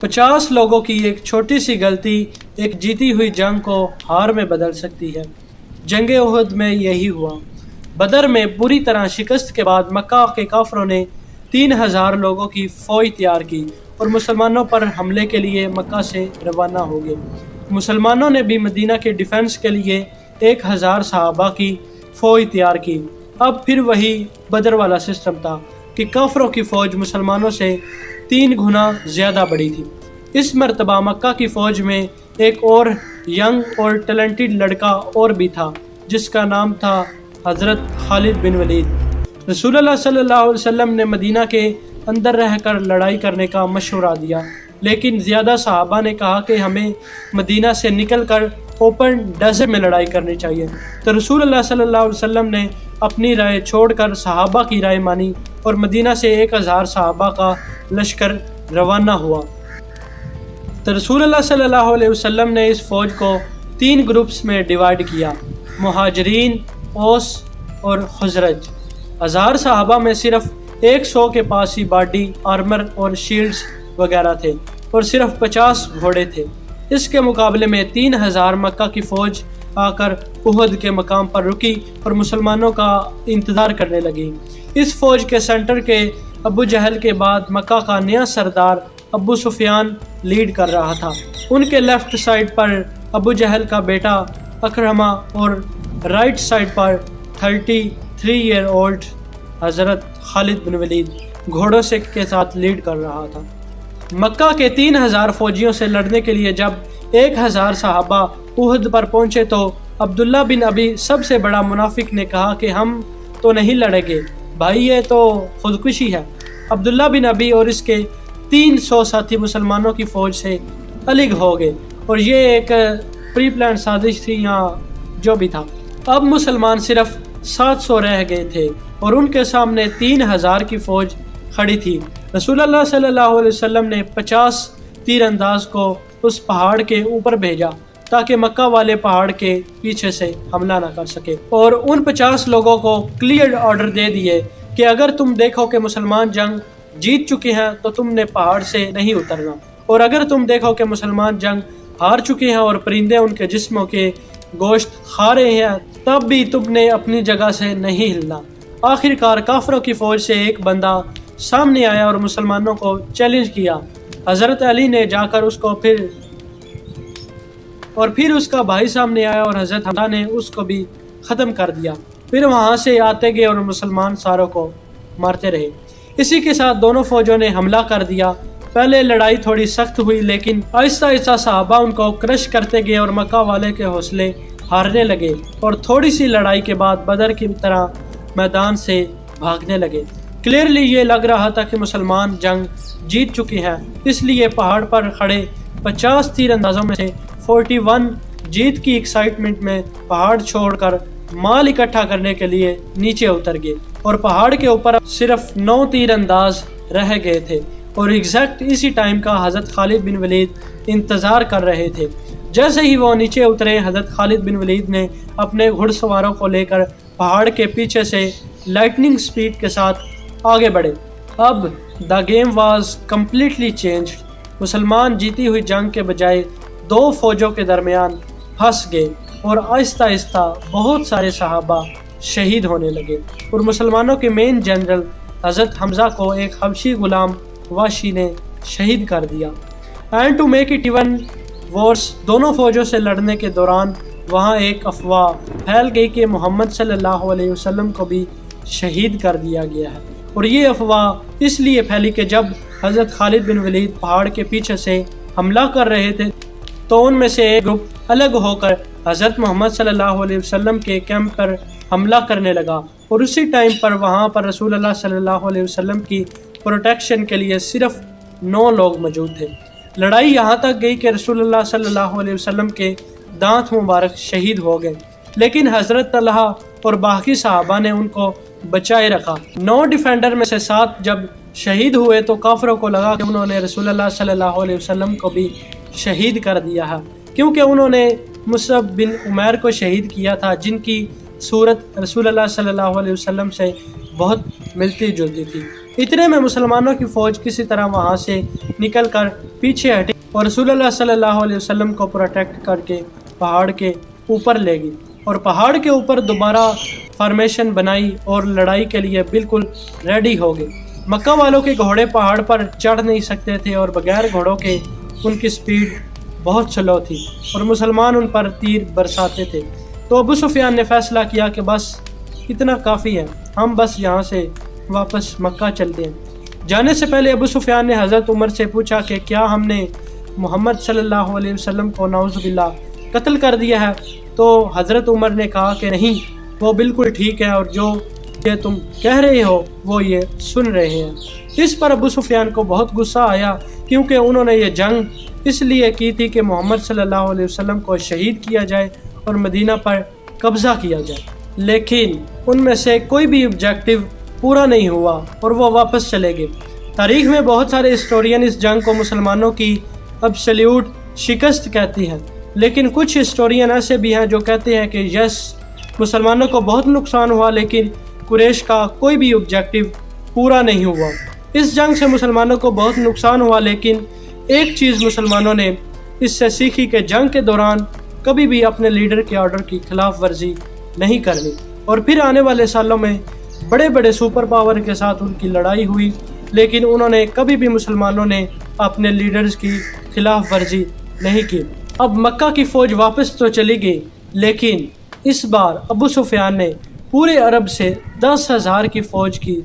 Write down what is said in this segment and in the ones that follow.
50 لوگوں کی ایک چھوٹی سی غلطی ایک جیتی ہوئی جنگ کو ہار میں بدل سکتی ہے۔ جنگ احد میں یہی ہوا۔ بدر میں بری طرح شکست کے بعد مکہ کے کافروں نے 3000 لوگوں کی فوج تیار کی اور مسلمانوں پر حملے کے لیے مکہ سے روانہ ہو گئے۔ مسلمانوں نے بھی مدینہ کے ڈیفنس کے لیے 1000 صحابہ کی فوج تیار کی۔ اب پھر وہی بدر والا سسٹم تھا کہ کافروں کی فوج مسلمانوں سے 3 گنا زیادہ بڑی تھی۔ اس مرتبہ مکہ کی فوج میں ایک اور ینگ اور ٹیلنٹڈ لڑکا اور بھی تھا جس کا نام تھا حضرت خالد بن ولید۔ رسول اللہ صلی اللہ علیہ وسلم نے مدینہ کے اندر رہ کر لڑائی کرنے کا مشورہ دیا، لیکن زیادہ صحابہ نے کہا کہ ہمیں مدینہ سے نکل کر اوپن ڈیزرٹ میں لڑائی کرنی چاہیے۔ تو رسول اللہ صلی اللہ علیہ وسلم نے اپنی رائے چھوڑ کر صحابہ کی رائے مانی اور مدینہ سے 1000 صحابہ کا لشکر روانہ ہوا۔ تو رسول اللہ صلی اللہ علیہ وسلم نے اس فوج کو 3 گروپس میں ڈیوائیڈ کیا: مہاجرین، اوس اور خزرج۔ 1000 صحابہ میں صرف 100 کے پاس ہی باڈی، آرمر اور شیلڈز وغیرہ تھے اور صرف 50 گھوڑے تھے۔ اس کے مقابلے میں 3000 مکہ کی فوج آ کر احد کے مقام پر رکی اور مسلمانوں کا انتظار کرنے لگی۔ اس فوج کے سینٹر کے ابو جہل کے بعد مکہ کا نیا سردار ابو سفیان لیڈ کر رہا تھا۔ ان کے لیفٹ سائڈ پر ابو جہل کا بیٹا اکرمہ اور رائٹ سائڈ پر 33 ایئر اولڈ حضرت خالد بن ولید گھوڑوں سے کے ساتھ لیڈ کر رہا تھا۔ مکہ کے 3000 فوجیوں سے لڑنے کے لیے جب 1000 صحابہ احد پر پہنچے تو عبداللہ بن ابی سب سے بڑا منافق نے کہا کہ ہم تو نہیں لڑیں گے بھائی، یہ تو خودکشی ہے۔ عبداللہ بن ابی اور اس کے 300 ساتھی مسلمانوں کی فوج سے الگ ہو گئے اور یہ ایک پری پلان سازش تھی یا جو بھی تھا۔ اب مسلمان صرف 700 رہ گئے تھے اور ان کے سامنے 3000 کی فوج کھڑی تھی۔ رسول اللہ صلی اللہ علیہ وسلم نے 50 تیر انداز کو اس پہاڑ کے اوپر بھیجا تاکہ مکہ والے پہاڑ کے پیچھے سے حملہ نہ کر سکے، اور ان 50 لوگوں کو کلیئر آرڈر دے دیے کہ اگر تم دیکھو کہ مسلمان جنگ جیت چکے ہیں تو تم نے پہاڑ سے نہیں اترنا، اور اگر تم دیکھو کہ مسلمان جنگ ہار چکے ہیں اور پرندے ان کے جسموں کے گوشت کھا رہے ہیں تب بھی تم نے اپنی جگہ سے نہیں ہلنا۔ آخر کار کافروں کی فوج سے ایک بندہ سامنے آیا اور مسلمانوں کو چیلنج کیا۔ حضرت علی نے جا کر اس کو پھر اس کا بھائی سامنے آیا اور حضرت حمزہ نے اس کو بھی ختم کر دیا۔ پھر وہاں سے آتے گئے اور مسلمان ساروں کو مارتے رہے۔ اسی کے ساتھ دونوں فوجوں نے حملہ کر دیا۔ پہلے لڑائی تھوڑی سخت ہوئی لیکن آہستہ آہستہ صحابہ ان کو کرش کرتے گئے اور مکہ والے کے حوصلے ہارنے لگے اور تھوڑی سی لڑائی کے بعد بدر کی طرح میدان سے بھاگنے لگے۔ کلیئرلی یہ لگ رہا تھا کہ مسلمان جنگ جیت چکے ہیں، اس لیے پہاڑ پر کھڑے 50 تیر اندازوں میں سے 41 جیت کی ایکسائٹمنٹ میں پہاڑ چھوڑ کر مال اکٹھا کرنے کے لیے نیچے اتر گئے اور پہاڑ کے اوپر صرف 9 تیر انداز رہ گئے تھے اور ایگزیکٹ اسی ٹائم کا حضرت خالد بن ولید انتظار کر رہے تھے۔ جیسے ہی وہ نیچے اترے حضرت خالد بن ولید نے اپنے گھڑ سواروں کو لے کر پہاڑ کے پیچھے سے لائٹننگ سپیڈ کے ساتھ آگے بڑھے۔ اب the game was completely changed. مسلمان جیتی ہوئی جنگ کے بجائے 2 فوجوں کے درمیان پھنس گئے اور آہستہ آہستہ بہت سارے صحابہ شہید ہونے لگے اور مسلمانوں کے مین جنرل حضرت حمزہ کو ایک حبشی غلام واشی نے شہید کر دیا۔ And to make it even worse, دونوں فوجوں سے لڑنے کے دوران وہاں ایک افواہ پھیل گئی کہ محمد صلی اللہ علیہ وسلم کو بھی شہید کر دیا گیا ہے، اور یہ افواہ اس لیے پھیلی کہ جب حضرت خالد بن ولید پہاڑ کے پیچھے سے حملہ کر رہے تھے تو ان میں سے ایک گروپ الگ ہو کر حضرت محمد صلی اللہ علیہ وسلم کے کیمپ پر حملہ کرنے لگا، اور اسی ٹائم پر وہاں پر رسول اللہ صلی اللہ علیہ وسلم کی پروٹیکشن کے لیے صرف 9 لوگ موجود تھے۔ لڑائی یہاں تک گئی کہ رسول اللہ صلی اللہ علیہ وسلم کے دانت مبارک شہید ہو گئے، لیکن حضرت طلحہ اور باقی صحابہ نے ان کو بچائے رکھا۔ 9 ڈیفینڈر میں سے 7 جب شہید ہوئے تو کافروں کو لگا کہ انہوں نے رسول اللہ صلی اللہ علیہ وسلم کو بھی شہید کر دیا ہے، کیونکہ انہوں نے مصعب بن عمیر کو شہید کیا تھا جن کی صورت رسول اللہ صلی اللہ علیہ وسلم سے بہت ملتی جلتی تھی۔ اتنے میں مسلمانوں کی فوج کسی طرح وہاں سے نکل کر پیچھے ہٹی اور رسول اللہ صلی اللہ علیہ وسلم کو پروٹیکٹ کر کے پہاڑ کے اوپر لے گئی اور پہاڑ کے اوپر دوبارہ فارمیشن بنائی اور لڑائی کے لیے بالکل ریڈی ہو گئی۔ مکہ والوں کے گھوڑے پہاڑ پر چڑھ نہیں سکتے تھے اور بغیر گھوڑوں کے ان کی سپیڈ بہت سلو تھی اور مسلمان ان پر تیر برساتے تھے۔ تو ابو سفیان نے فیصلہ کیا کہ بس اتنا کافی ہے، ہم بس یہاں سے واپس مکہ چلتے ہیں۔ جانے سے پہلے ابو سفیان نے حضرت عمر سے پوچھا کہ کیا ہم نے محمد صلی اللہ علیہ وسلم کو نعوذ باللہ قتل کر دیا ہے؟ تو حضرت عمر نے کہا کہ نہیں، وہ بالکل ٹھیک ہے اور جو یہ تم کہہ رہے ہو وہ یہ سن رہے ہیں۔ اس پر ابو سفیان کو بہت غصہ آیا کیونکہ انہوں نے یہ جنگ اس لیے کی تھی کہ محمد صلی اللہ علیہ وسلم کو شہید کیا جائے اور مدینہ پر قبضہ کیا جائے، لیکن ان میں سے کوئی بھی آبجیکٹو پورا نہیں ہوا اور وہ واپس چلے گئے۔ تاریخ میں بہت سارے ہسٹورین اس جنگ کو مسلمانوں کی ابسلیوٹ شکست کہتی ہیں، لیکن کچھ ہسٹورین ایسے بھی ہیں جو کہتے ہیں کہ یس، مسلمانوں کو بہت نقصان ہوا لیکن قریش کا کوئی بھی آبجیکٹو پورا نہیں ہوا۔ اس جنگ سے مسلمانوں کو بہت نقصان ہوا، لیکن ایک چیز مسلمانوں نے اس سے سیکھی کہ جنگ کے دوران کبھی بھی اپنے لیڈر کے آرڈر کی خلاف ورزی نہیں کرنی، اور پھر آنے والے سالوں میں بڑے بڑے سپر پاور کے ساتھ ان کی لڑائی ہوئی، لیکن انہوں نے کبھی بھی مسلمانوں نے اپنے لیڈرز کی خلاف ورزی نہیں کی۔ اب مکہ کی فوج واپس تو چلی گئی، لیکن اس بار ابو سفیان نے پورے عرب سے 10,000 کی فوج کی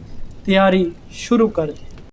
تیاری شروع کر دی۔